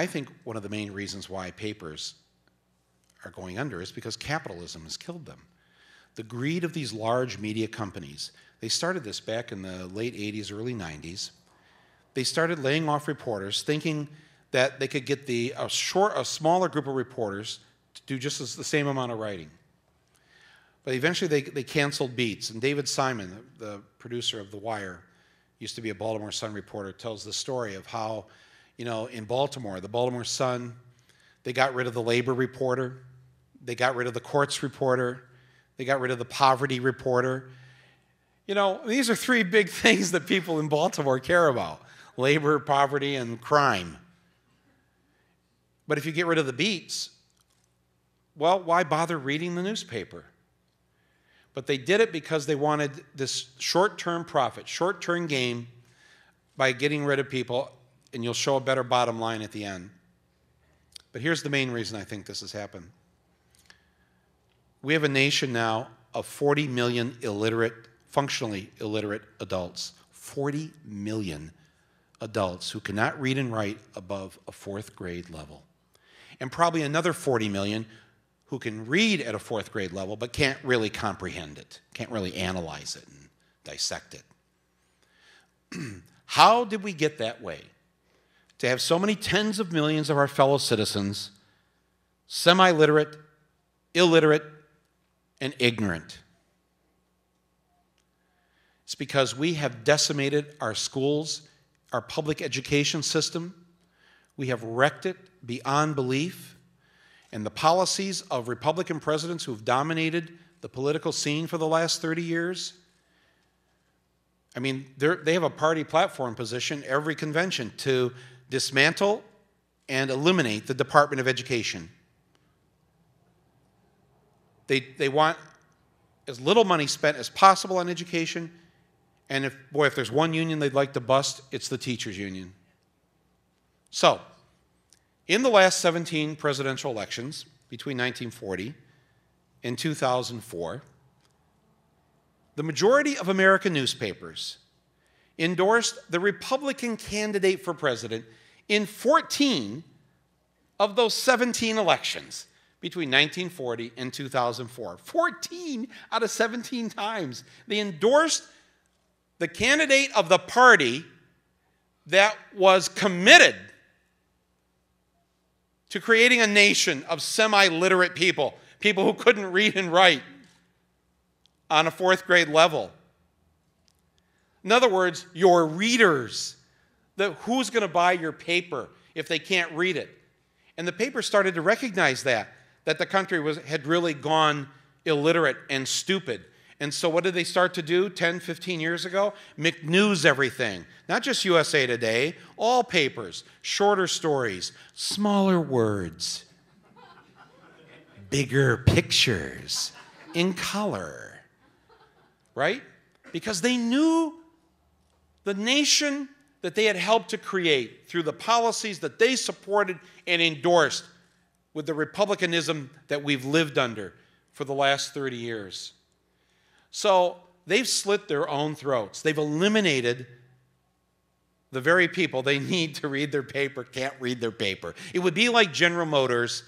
I think one of the main reasons why papers are going under is because capitalism has killed them. The greed of these large media companies, they started this back in the late 80s, early 90s. They started laying off reporters thinking that they could get a smaller group of reporters to do just the same amount of writing. But eventually they canceled beats, and David Simon, the producer of The Wire, used to be a Baltimore Sun reporter, tells the story of how, in Baltimore, the Baltimore Sun, they got rid of the labor reporter, they got rid of the courts reporter, they got rid of the poverty reporter. These are three big things that people in Baltimore care about: labor, poverty, and crime. But if you get rid of the beats, well, why bother reading the newspaper? But they did it because they wanted this short-term profit, short-term gain by getting rid of people, and you'll show a better bottom line at the end. But here's the main reason I think this has happened. We have a nation now of 40 million illiterate, functionally illiterate adults. 40 million adults who cannot read and write above a 4th grade level. And probably another 40 million who can read at a 4th grade level but can't really comprehend it, can't really analyze it and dissect it. How did we get that way? To have so many tens of millions of our fellow citizens semi-literate, illiterate, and ignorant. It's because we have decimated our schools, our public education system. We have wrecked it beyond belief. And the policies of Republican presidents who've dominated the political scene for the last 30 years, I mean, they have a party platform position every convention to dismantle and eliminate the Department of Education. They want as little money spent as possible on education, and if there's one union they'd like to bust, it's the teachers' union. So, in the last 17 presidential elections between 1940 and 2004, the majority of American newspapers endorsed the Republican candidate for president in 14 of those 17 elections between 1940 and 2004. 14 out of 17 times. They endorsed the candidate of the party that was committed to creating a nation of semi-literate people, people who couldn't read and write on a 4th grade level. In other words, your readers. Who's going to buy your paper if they can't read it? And the paper started to recognize that the country had really gone illiterate and stupid. And so what did they start to do 10, 15 years ago? McNews everything. Not just USA Today, all papers, shorter stories, smaller words, bigger pictures, in color, right? Because they knew the nation that they had helped to create through the policies that they supported and endorsed with the republicanism that we've lived under for the last 30 years. So they've slit their own throats. They've eliminated the very people they need to read their paper, can't read their paper. It would be like General Motors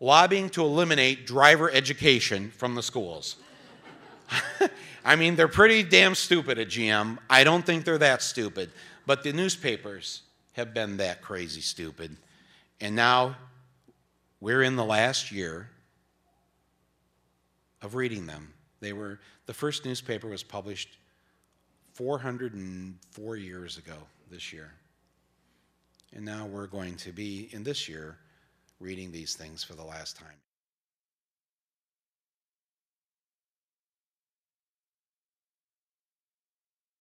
lobbying to eliminate driver education from the schools. I mean, they're pretty damn stupid at GM. I don't think they're that stupid. But the newspapers have been that crazy stupid. And now we're in the last year of reading them. The first newspaper was published 404 years ago this year. And now we're going to be, in this year, reading these things for the last time.